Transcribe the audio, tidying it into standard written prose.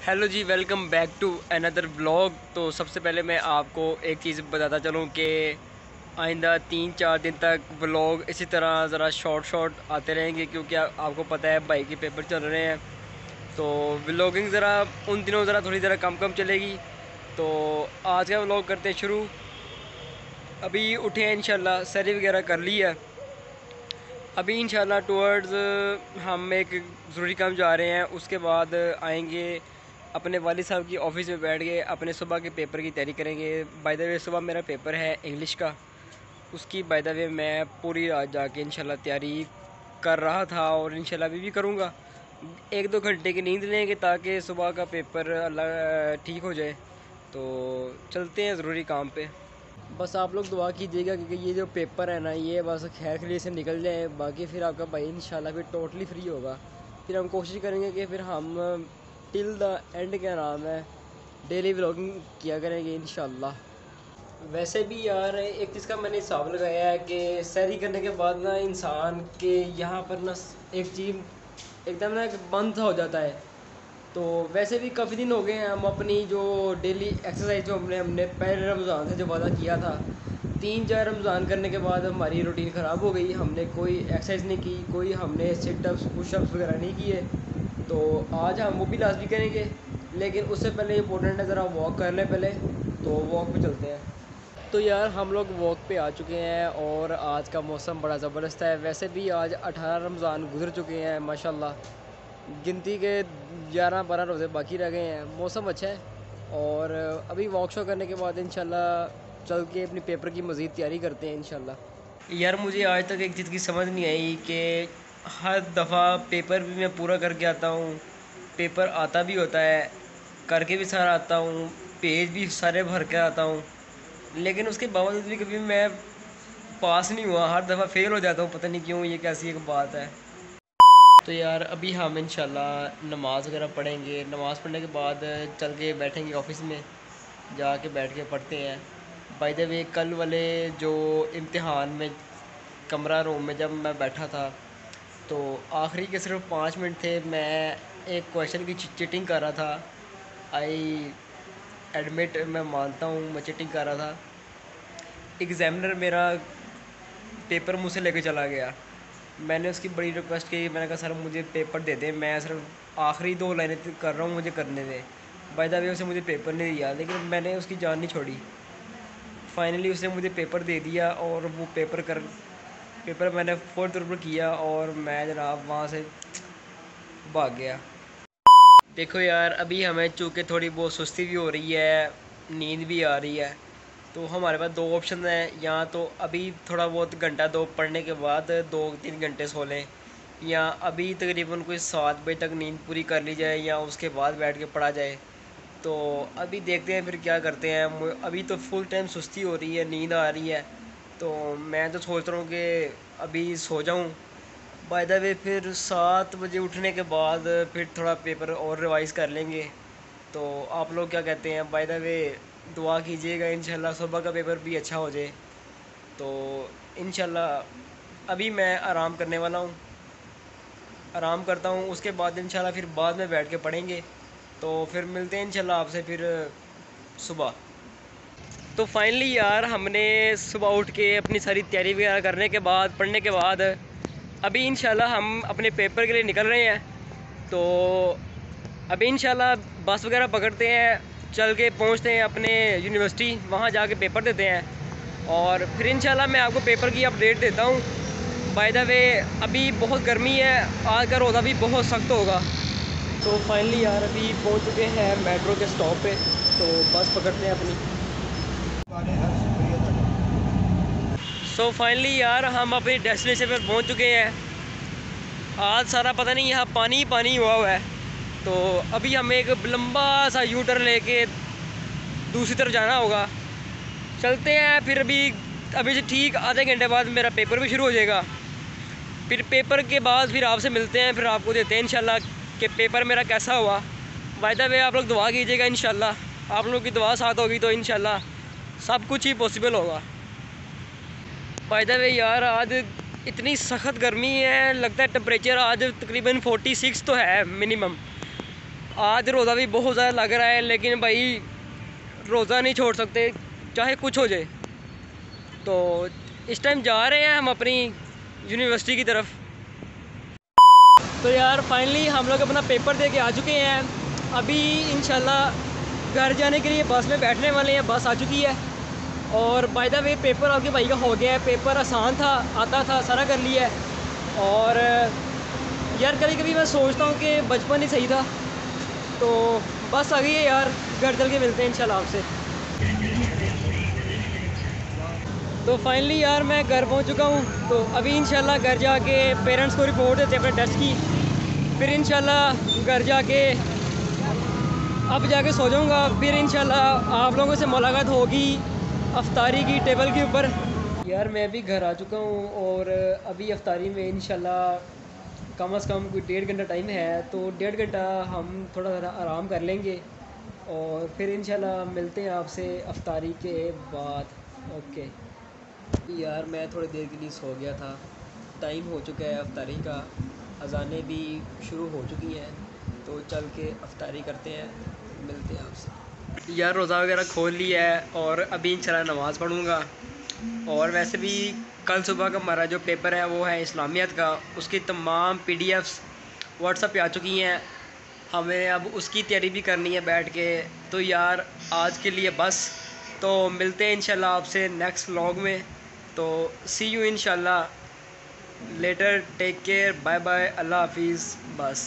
Hello ji, welcome back to another blog. तो सबसे पहले मैं आपको एक चीज़ बताता चलूँ कि आइंदा 3-4 दिन तक ब्लॉग इसी तरह ज़रा शॉर्ट आते रहेंगे, क्योंकि आपको पता है भाई के पेपर चल रहे हैं। तो व्लॉगिंग ज़रा उन दिनों ज़रा थोड़ी ज़रा कम चलेगी। तो आज का व्लॉग करते हैं शुरू। अभी उठे हैं इंशाल्लाह, सैरी वगैरह कर ली है। अभी इंशाल्लाह टुवर्ड्स हम एक ज़रूरी काम जा रहे हैं। उसके बाद आएंगे अपने वालिद साहब की ऑफ़िस में बैठ के अपने सुबह के पेपर की तैयारी करेंगे। बाय द वे सुबह मेरा पेपर है इंग्लिश का, उसकी बाय द वे मैं पूरी रात जाके इंशाल्लाह तैयारी कर रहा था और इंशाल्लाह अभी भी करूँगा। 1-2 घंटे की नींद लेंगे ताकि सुबह का पेपर अल्लाह ठीक हो जाए। तो चलते हैं ज़रूरी काम पे। बस आप लोग दुआ कीजिएगा क्योंकि ये जो पेपर है ना, ये बस खैर खैरियत से निकल जाए। बाकी फिर आपका भाई इंशाल्लाह फिर टोटली फ्री होगा। फिर हम कोशिश करेंगे कि फिर हम टिल द एंड, क्या नाम है, डेली व्लॉगिंग किया करेंगे इंशाल्लाह। वैसे भी यार एक चीज़ का मैंने हिसाब लगाया है कि सैरी करने के बाद ना इंसान के यहाँ पर ना एक चीज़ एकदम ना बंद सा हो जाता है। तो वैसे भी काफ़ी दिन हो गए हैं, हम अपनी जो डेली एक्सरसाइज जो हमने पहले रमज़ान से जो वादा किया था, 3-4 रमज़ान करने के बाद हमारी रूटीन ख़राब हो गई। हमने कोई एक्सरसाइज नहीं की, कोई हमने सिटअप्स पुशअप्स वगैरह नहीं किए। तो आज हम वो भी लाजमी करेंगे, लेकिन उससे पहले इंपॉर्टेंट है ज़रा वॉक कर लें पहले। तो वॉक पे चलते हैं। तो यार हम लोग वॉक पे आ चुके हैं और आज का मौसम बड़ा ज़बरदस्त है। वैसे भी आज 18 रमज़ान गुजर चुके हैं माशाल्लाह, गिनती के 11-12 रोज़े बाकी रह गए हैं। मौसम अच्छा है और अभी वॉक शो करने के बाद इंशाल्लाह चल के अपनी पेपर की मज़ीद तैयारी करते हैं इंशाल्लाह। यार मुझे आज तक एक चीज़ की समझ नहीं आई कि हर दफ़ा पेपर भी मैं पूरा करके आता हूँ, पेपर आता भी होता है, करके भी सारा आता हूँ, पेज भी सारे भर के आता हूँ, लेकिन उसके बावजूद भी कभी मैं पास नहीं हुआ। हर दफ़ा फ़ेल हो जाता हूँ, पता नहीं क्यों, ये कैसी एक बात है। तो यार अभी हम इंशाल्लाह नमाज़ वगैरह पढ़ेंगे। नमाज़ पढ़ने के बाद चल के बैठेंगे ऑफ़िस में, जाके बैठ के पढ़ते हैं। बाय द वे कल वाले जो इम्तिहान में कमरा रूम में जब मैं बैठा था, तो आखिरी के सिर्फ 5 मिनट थे, मैं एक क्वेश्चन की चीटिंग कर रहा था। आई एडमिट, मैं मानता हूँ मैं चीटिंग कर रहा था। एग्ज़ामिनर मेरा पेपर मुझसे लेके चला गया। मैंने उसकी बड़ी रिक्वेस्ट की, मैंने कहा सर मुझे पेपर दे दें, मैं सिर्फ आखिरी 2 लाइनें कर रहा हूँ, मुझे करने दें। बाय द वे उसे मुझे पेपर नहीं दिया, लेकिन मैंने उसकी जान नहीं छोड़ी। फाइनली उसने मुझे पेपर दे दिया और वो पेपर मैंने फ़ौर तौर पर किया और मैं जनाब वहाँ से भाग गया। देखो यार अभी हमें चूँकि थोड़ी बहुत सुस्ती भी हो रही है, नींद भी आ रही है, तो हमारे पास 2 ऑप्शन हैं। या तो अभी थोड़ा बहुत घंटा 2 पढ़ने के बाद 2-3 घंटे सो लें, या अभी तकरीबन कोई 7 बजे तक नींद पूरी कर ली जाए या उसके बाद बैठ के पढ़ा जाए। तो अभी देखते हैं फिर क्या करते हैं। अभी तो फुल टाइम सुस्ती हो रही है, नींद आ रही है, तो मैं तो सोच रहा हूँ कि अभी सो जाऊँ। बाय द वे फिर 7 बजे उठने के बाद फिर थोड़ा पेपर और रिवाइज़ कर लेंगे। तो आप लोग क्या कहते हैं? बाय द वे दुआ कीजिएगा इंशाल्लाह सुबह का पेपर भी अच्छा हो जाए। तो इंशाल्लाह अभी मैं आराम करने वाला हूँ, आराम करता हूँ, उसके बाद इंशाल्लाह फिर बाद में बैठ के पढ़ेंगे। तो फिर मिलते हैं इंशाल्लाह आपसे फिर सुबह। तो फाइनली यार हमने सुबह उठ के अपनी सारी तैयारी वगैरह करने के बाद, पढ़ने के बाद, अभी इंशाल्लाह हम अपने पेपर के लिए निकल रहे हैं। तो अभी इंशाल्लाह बस वगैरह पकड़ते हैं, चल के पहुंचते हैं अपने यूनिवर्सिटी, वहां जाके पेपर देते हैं और फिर इंशाल्लाह मैं आपको पेपर की अपडेट देता हूं। बाय द वे अभी बहुत गर्मी है, आज का रोज़ा भी बहुत सख्त होगा। तो फाइनली यार अभी पहुंच चुके हैं मेट्रो के स्टॉप पे, तो बस पकड़ते हैं अपनी। सो फाइनली यार हम अपनी डेस्टिनेशन पर पहुंच चुके हैं। आज सारा पता नहीं यहाँ पानी ही पानी हुआ है। तो अभी हमें एक लंबा सा यू टर्न लेके दूसरी तरफ जाना होगा। चलते हैं फिर। अभी से ठीक आधे घंटे बाद मेरा पेपर भी शुरू हो जाएगा। फिर पेपर के बाद फिर आपसे मिलते हैं, फिर आपको देते हैं इंशाल्लाह कि पेपर मेरा कैसा हुआ। बाय द वे आप लोग दुआ कीजिएगा, इंशाल्लाह आप लोग की दुआ साथ होगी तो इंशाल्लाह सब कुछ ही पॉसिबल होगा। बाय द वे यार आज इतनी सख्त गर्मी है, लगता है टेम्परेचर आज तकरीबन 46 तो है मिनिमम। आज रोज़ा भी बहुत ज़्यादा लग रहा है, लेकिन भाई रोज़ा नहीं छोड़ सकते चाहे कुछ हो जाए। तो इस टाइम जा रहे हैं हम अपनी यूनिवर्सिटी की तरफ। तो यार फाइनली हम लोग अपना पेपर दे के आ चुके हैं। अभी इंशाल्लाह घर जाने के लिए बस में बैठने वाले हैं। बस आ चुकी है। और बाय द वे पेपर आपके भाई का हो गया है। पेपर आसान था, आता था, सारा कर लिया है। और यार कभी कभी मैं सोचता हूँ कि बचपन ही सही था। तो बस आ गई है यार, घर चल के मिलते हैं इंशाल्लाह आपसे। तो फाइनली यार मैं घर पहुंच चुका हूं। तो अभी इंशाल्लाह घर जाके पेरेंट्स को रिपोर्ट देते हैं अपने टेस्ट की। फिर इंशाल्लाह घर जाके अब जाके सो जाऊंगा। फिर इंशाल्लाह आप लोगों से मुलाकात होगी अफ्तारी की टेबल के ऊपर। यार मैं भी घर आ चुका हूं और अभी अफ्तारी में इंशाल्लाह कम से कम कोई 1.5 घंटा टाइम है। तो 1.5 घंटा हम थोड़ा सा आराम कर लेंगे और फिर इंशाल्लाह मिलते हैं आपसे अफ्तारी के बाद। ओके यार मैं थोड़ी देर के लिए सो गया था। टाइम हो चुका है अफ्तारी का, अज़ानें भी शुरू हो चुकी हैं। तो चल के अफ्तारी करते हैं, मिलते हैं आपसे। यार रोज़ा वगैरह खोल लिया है और अभी इंशाल्लाह नमाज़ पढ़ूँगा। और वैसे भी कल सुबह का हमारा जो पेपर है वो है इस्लामियत का। उसकी तमाम पीडीएफ्स व्हाट्सएप पे आ चुकी हैं। हमें अब उसकी तैयारी भी करनी है बैठ के। तो यार आज के लिए बस। तो मिलते हैं इंशाल्लाह आपसे नेक्स्ट व्लॉग में। तो सी यू इंशाल्लाह later. Take care, bye bye, अल्लाह हाफिज़। बस।